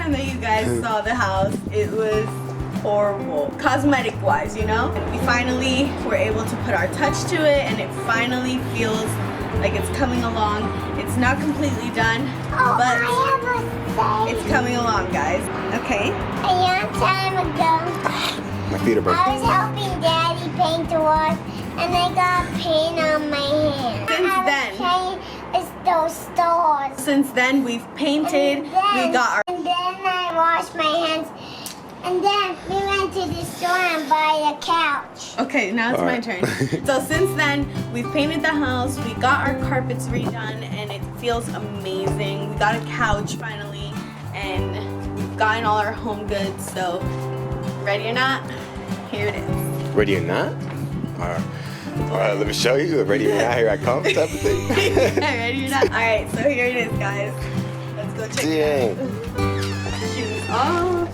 time that you guys saw the house, it was horrible, cosmetic wise, you know. We finally were able to put our touch to it, and it finally feels like it's coming along. It's not completely done, but it's coming along, guys. Okay. A long time ago, My feet are broken. I was helping Daddy paint the walls, and I got paint on my hand. Those stores. Since then, we've painted. We got our. And then I washed my hands. And then we went to the store and buy a couch. Okay, now it's my turn. So since then, we've painted the house, we got our carpets redone, and it feels amazing. We got a couch finally, and we've gotten all our home goods. So, ready or not, here it is. Ready or not? All right, let me show you. Ready or not, here I come, type of thing. Ready or not? All right, so here it is, guys. Let's go check it out. Shoes off.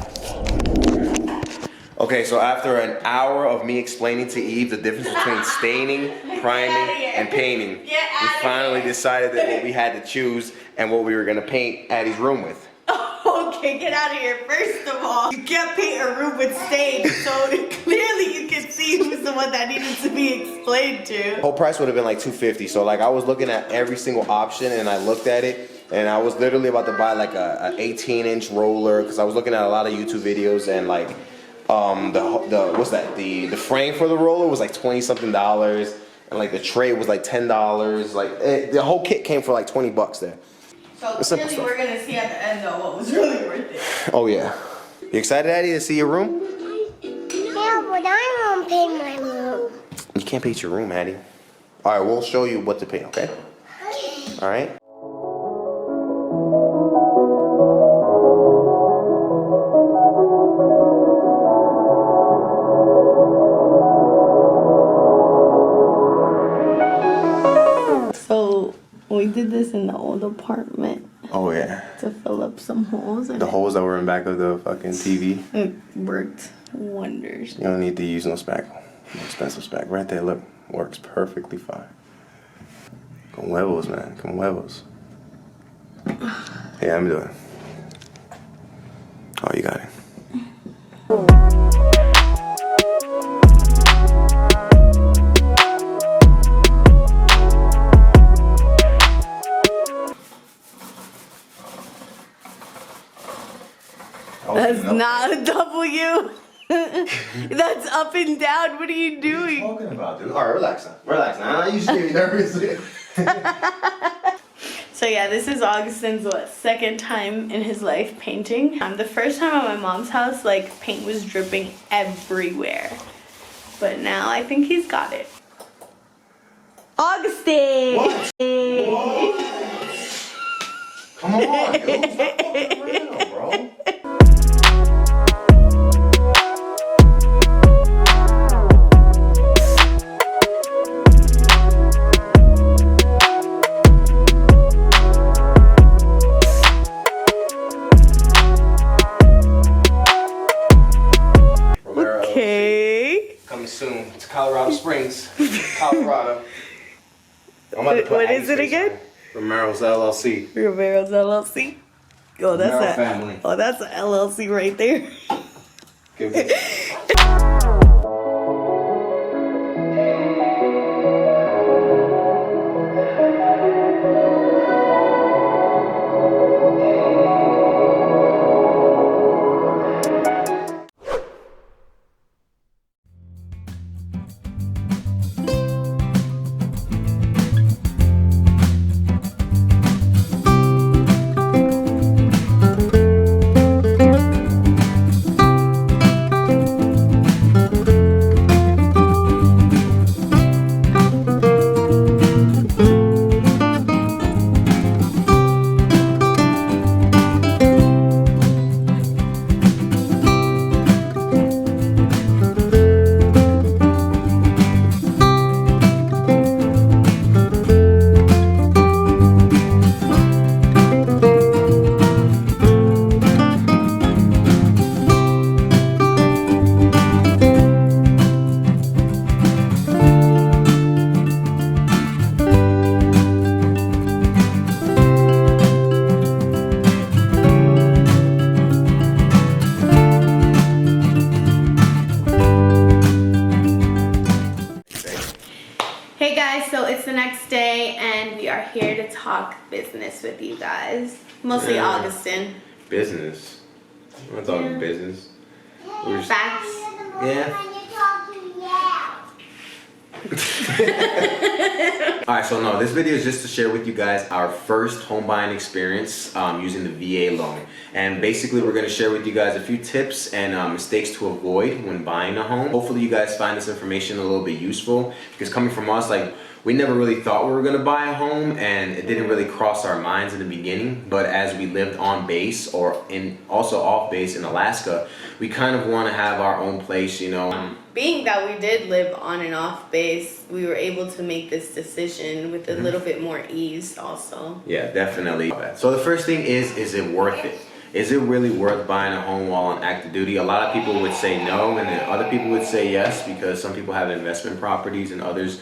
Okay, so after an hour of me explaining to Eve the difference between staining, priming, and painting, we finally decided that what we had to choose and what we were gonna paint Addie's room with. Okay, get out of here. First of all, you can't paint a room with stain, so clearly you can see who's the one that needed to be explained to. The whole price would have been like $250. So like I was looking at every single option, and I looked at it, and I was literally about to buy like a 18-inch roller, because I was looking at a lot of YouTube videos, and like the frame for the roller was like $20-something, and like the tray was like $10. Like the whole kit came for like $20 there. So really, we're gonna see at the end though what was really worth it. Oh yeah. You excited, Addie, to see your room? Yeah, but I won't paint my room. You can't paint your room, Addie. All right, we'll show you what to paint, okay? All right. So we did this in the old apartment. Oh yeah. To fill up some holes. The holes that were in back of the fucking TV. It worked wonders. You don't need to use no spack. No expensive spack. Right there, look. Works perfectly fine. Con huevos, man. Con huevos. Yeah, I'm doing it. Oh, you got it. That's not a W. That's up and down. What are you doing? What are you talking about, dude? All right, relax now. Relax now. You should be nervous. So yeah, this is Augustin's second time in his life painting. The first time at my mom's house, like paint was dripping everywhere. But now I think he's got it. Augustin! What? What? Come on, dude. Stop fucking around, bro. Soon to Colorado Springs, Colorado. What is it again? Romero's LLC. Romero's LLC. Oh, that's Romero a family. Oh, that's an LLC right there. it's the next day and we are here to talk business with you guys. Mostly Augustin. Business. I'm not talking business. We're just, Facts. yeah. Alright, so no, this video is just to share with you guys our first home buying experience using the VA loan. And basically we're going to share with you guys a few tips and mistakes to avoid when buying a home. Hopefully you guys find this information a little bit useful, because coming from us, like, we never really thought we were going to buy a home, and it didn't really cross our minds in the beginning. But as we lived on base or also off base in Alaska, we kind of want to have our own place, you know. Being that we did live on and off base, we were able to make this decision with a little bit more ease also. Yeah, definitely. So the first thing is it worth it? Is it really worth buying a home while on active duty? A lot of people would say no, and then other people would say yes, because some people have investment properties and others,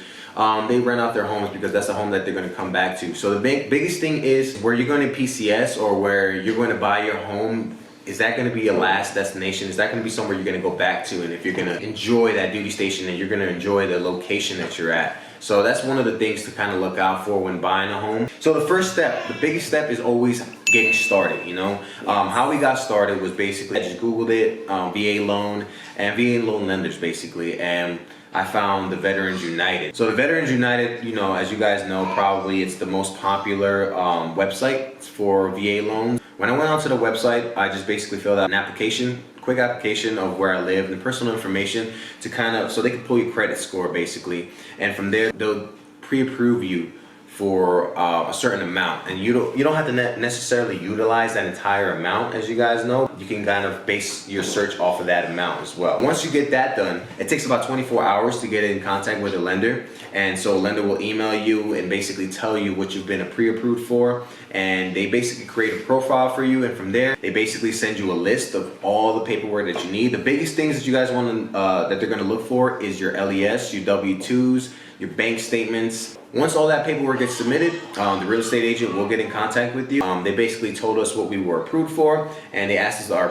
they rent out their homes because that's the home that they're going to come back to. So the biggest thing is, where you're going to PCS or where you're going to buy your home, is that going to be your last destination? Is that going to be somewhere you're going to go back to? And if you're going to enjoy that duty station, and you're going to enjoy the location that you're at. So that's one of the things to kind of look out for when buying a home. So the first step, the biggest step, is always getting started, you know. How we got started was basically, I just Googled it, VA loan and VA loan lenders basically, and I found the Veterans United. So the Veterans United, you know, as you guys know, probably it's the most popular website for VA loans. When I went onto the website, I just basically filled out an application, quick application of where I live and the personal information to kind of, so they can pull your credit score basically. And from there, they'll pre-approve you for a certain amount, and you don't have to necessarily utilize that entire amount. As you guys know, you can kind of base your search off of that amount as well. Once you get that done, it takes about 24 hours to get in contact with a lender, and so a lender will email you and basically tell you what you've been pre-approved for, and they basically create a profile for you, and from there they basically send you a list of all the paperwork that you need. The biggest things that you guys want to that they're going to look for is your LES, your W-2s, your bank statements. Once all that paperwork gets submitted, the real estate agent will get in contact with you. They basically told us what we were approved for, and they asked us our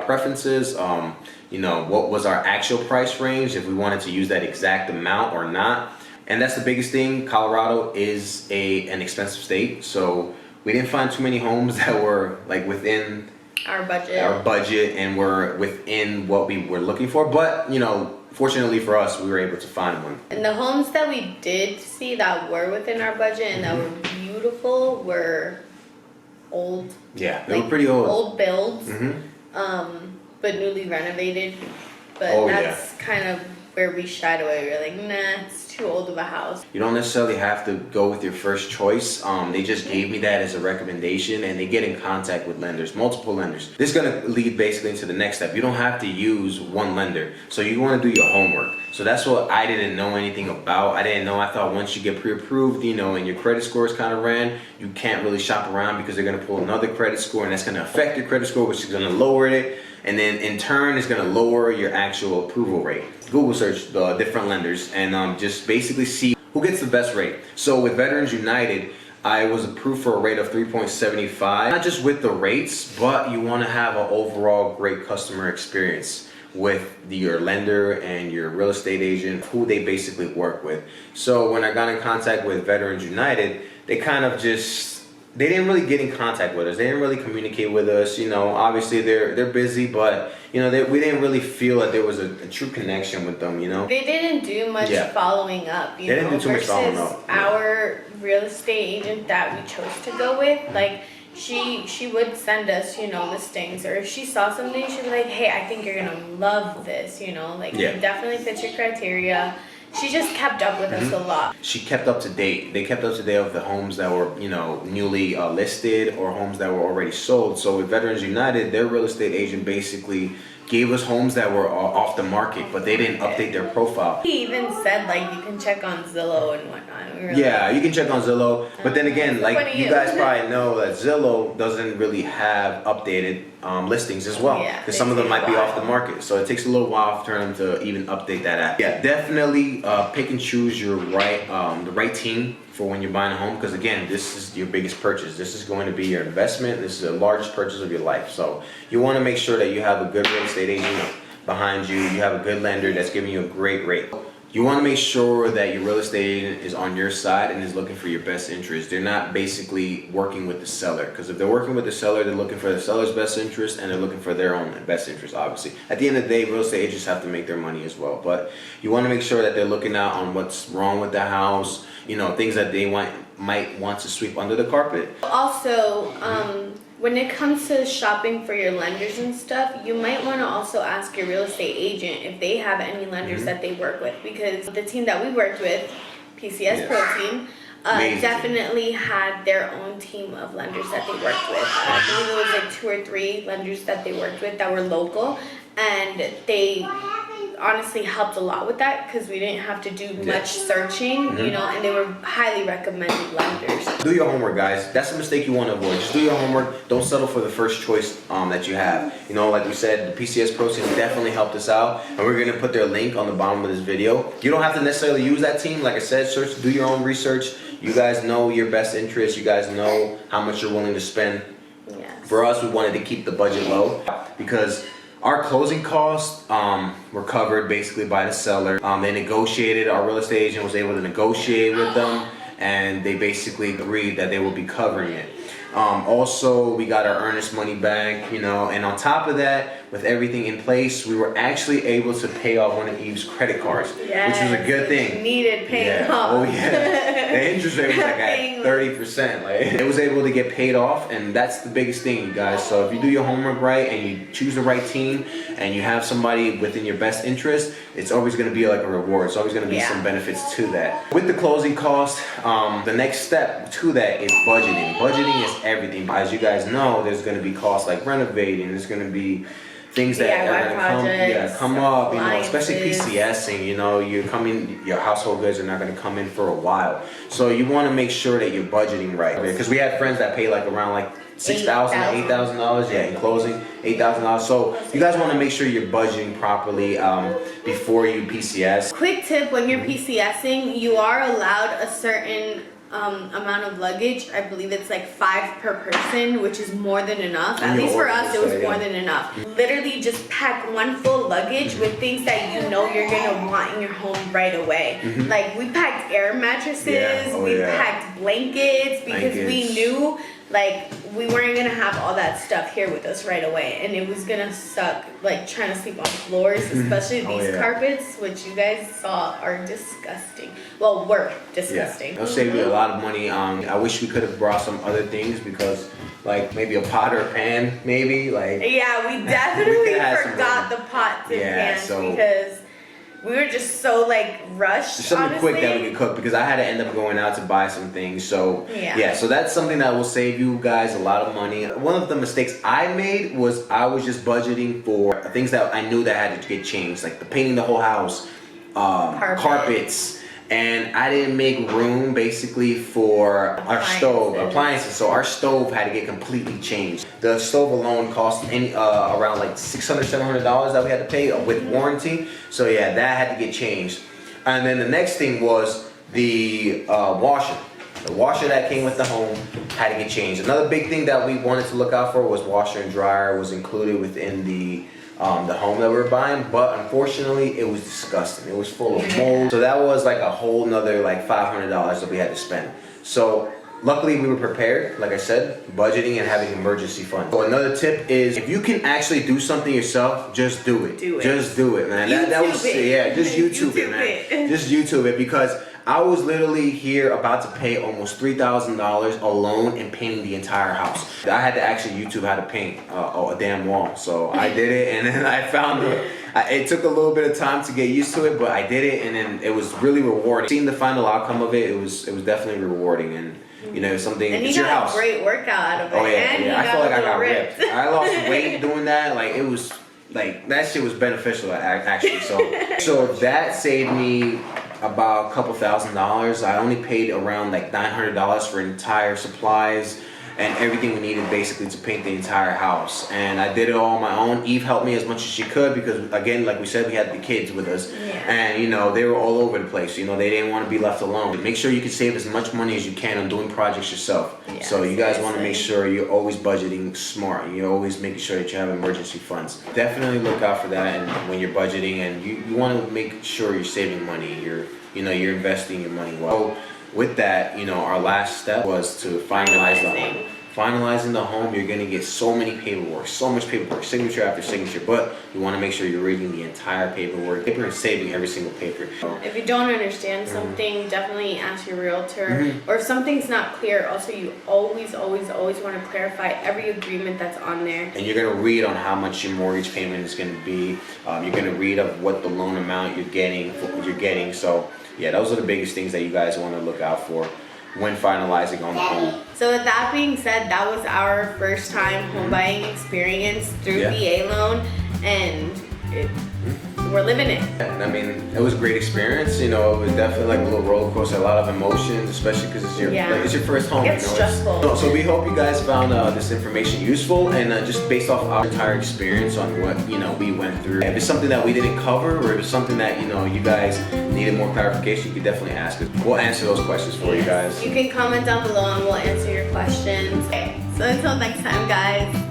preferences, you know, what was our actual price range, if we wanted to use that exact amount or not. And that's the biggest thing. Colorado is an expensive state, so we didn't find too many homes that were like within our budget and were within what we were looking for. But, you know, fortunately for us, we were able to find one. And the homes that we did see that were within our budget and that were beautiful were old. Yeah, they were pretty old. Old builds, but newly renovated. But that's kind of where we shied away. We were like, nah, it's too old of a house. You don't necessarily have to go with your first choice. They just gave me that as a recommendation, and they get in contact with lenders, multiple lenders. This is going to lead basically into the next step. You don't have to use one lender, so you want to do your homework. So that's what I didn't know anything about. I didn't know. I thought once you get pre-approved, you know, and your credit scores kind of ran, you can't really shop around because they're going to pull another credit score, and that's going to affect your credit score, which is going to lower it. And then in turn, it's going to lower your actual approval rate. Google search the different lenders and just basically see who gets the best rate. So with Veterans United, I was approved for a rate of 3.75. Not just with the rates, but you want to have an overall great customer experience with your lender and your real estate agent, who they basically work with. So when I got in contact with Veterans United, they kind of they didn't really get in contact with us. They didn't really communicate with us. You know, obviously they're busy, but you know, we didn't really feel that there was a true connection with them. You know, they didn't do much following up. You they know, didn't do too much following up. Our real estate agent that we chose to go with, like she would send us, you know, listings, or if she saw something, she'd be like, hey, I think you're gonna love this. You know, like it definitely fits your criteria. She just kept up with us a lot. She kept up to date. They kept up to date with the homes that were, you know, newly listed or homes that were already sold. So with Veterans United, their real estate agent basically gave us homes that were off the market, but they didn't update their profile. He even said, like, you can check on Zillow and whatnot. We you can check on Zillow, but then again, like you guys probably know that Zillow doesn't really have updated listings as well, because some of them might be off the market, so it takes a little while for them to even update that app. Yeah, definitely pick and choose your the right team for when you're buying a home, because again, this is your biggest purchase. This is going to be your investment. This is the largest purchase of your life, so you want to make sure that you have a good real estate agent behind you. You have a good lender that's giving you a great rate. you want to make sure that your real estate agent is on your side and is looking for your best interest. They're not basically working with the seller, because if they're working with the seller, they're looking for the seller's best interest and they're looking for their own best interest, obviously. At the end of the day, real estate agents have to make their money as well, but you want to make sure that they're looking out on what's wrong with the house, you know, things that they might want to sweep under the carpet. Also, when it comes to shopping for your lenders and stuff, you might want to also ask your real estate agent if they have any lenders that they work with, because the team that we worked with, PCS Pro Team, definitely had their own team of lenders that they worked with. I believe it was like 2 or 3 lenders that they worked with that were local, and they honestly helped a lot with that because we didn't have to do much searching, you know, and they were highly recommended lenders. Do your homework, guys. That's a mistake you want to avoid. Just do your homework. Don't settle for the first choice that you have. You know, like we said, the PCS Pro Team definitely helped us out, and we're going to put their link on the bottom of this video. You don't have to necessarily use that team. Like I said, search, do your own research. You guys know your best interest. You guys know how much you're willing to spend. Yes. For us, we wanted to keep the budget low because our closing costs were covered basically by the seller. They negotiated, our real estate agent was able to negotiate with them, and they basically agreed that they will be covering it. Also, we got our earnest money back, you know, and on top of that, with everything in place, we were actually able to pay off one of Eve's credit cards, which was a good thing. Needed paying off. Oh yeah, the interest rate was like at 30%. Like, it was able to get paid off, and that's the biggest thing, you guys. So if you do your homework right and you choose the right team and you have somebody within your best interest, it's always going to be like a reward. It's always going to be some benefits to that. With the closing cost, the next step to that is budgeting. Budgeting is everything. As you guys know, there's going to be costs like renovating. There's going to be things that are going to come up, you know, especially PCSing, you know, your household goods are not going to come in for a while. So you want to make sure that you're budgeting right. Because we had friends that pay like around like $6,000 to $8,000, in closing, $8,000. So you guys want to make sure you're budgeting properly before you PCS. Quick tip, when you're PCSing, you are allowed a certain amount of luggage. I believe it's like 5 per person, which is more than enough. At least for us, it was more than enough. Literally just pack one full luggage with things that you know you're gonna want in your home right away. Like we packed air mattresses, we packed blankets because we knew like we weren't gonna have all that stuff here with us right away, and it was gonna suck like trying to sleep on floors, especially these carpets, which you guys saw are disgusting. Well, were disgusting. It'll save you a lot of money. I wish we could have brought some other things, because like maybe a pot or a pan, maybe like. Yeah, we definitely forgot the pots and pans because we were just so like rushed. Something quick that we could cook, because I had to end up going out to buy some things. So so that's something that will save you guys a lot of money. One of the mistakes I made was I was just budgeting for things that I knew that had to get changed, like the painting the whole house, carpets. And I didn't make room basically for our stove, appliances. So our stove had to get completely changed. The stove alone cost around like $600, $700 that we had to pay with warranty. So yeah, that had to get changed. And then the next thing was the washer. The washer that came with the home had to get changed. Another big thing that we wanted to look out for was washer and dryer was included within the home that we were buying, but unfortunately it was disgusting. It was full of mold. So that was like a whole nother like $500 that we had to spend. So luckily we were prepared, like I said, budgeting and having emergency funds. So another tip is, if you can actually do something yourself, just do it. Just do it, man. That was just YouTube it, man. Just YouTube it, because I was literally here about to pay almost $3,000 alone in painting the entire house. I had to actually YouTube how to paint a damn wall. So I did it, and then I found it took a little bit of time to get used to it, but I did it, and then it was really rewarding. Seeing the final outcome of it, it was definitely rewarding, and you know, something. And it's your house. And you got a great workout out of it. Oh yeah, I felt like I got ripped. I lost weight doing that. Like it was like that shit was beneficial actually. So that saved me about a couple $1,000s. I only paid around like $900 for entire supplies and everything we needed basically to paint the entire house. And I did it all on my own. Eve helped me as much as she could because, again, like we said, we had the kids with us, and you know, they were all over the place. You know, they didn't want to be left alone. Make sure you can save as much money as you can on doing projects yourself. So you guys want to make sure you're always budgeting smart. You're always making sure that you have emergency funds. Definitely look out for that, and when you're budgeting, and you want to make sure you're saving money. You're investing your money well. With that, you know, our last step was to finalize the home. Finalizing the home, you're gonna get so many paperwork, so much paperwork, signature after signature, but you wanna make sure you're reading the entire paperwork and saving every single paper. If you don't understand something, definitely ask your realtor. Or if something's not clear, also you always wanna clarify every agreement that's on there. And you're gonna read on how much your mortgage payment is gonna be. You're gonna read of what the loan amount you're getting. So yeah, those are the biggest things that you guys wanna look out for when finalizing on the home. So with that being said, that was our first time home buying experience through VA loan, and we're living it. And I mean, it was a great experience. You know, it was definitely like a little roller coaster, a lot of emotions, especially because it's your first home. It's stressful. So we hope you guys found this information useful, and just based off our entire experience on what we went through. If it's something that we didn't cover, or if it's something that you guys needed more clarification, you can definitely ask us. We'll answer those questions for you guys. You can comment down below, and we'll answer your questions. Okay, so until next time, guys.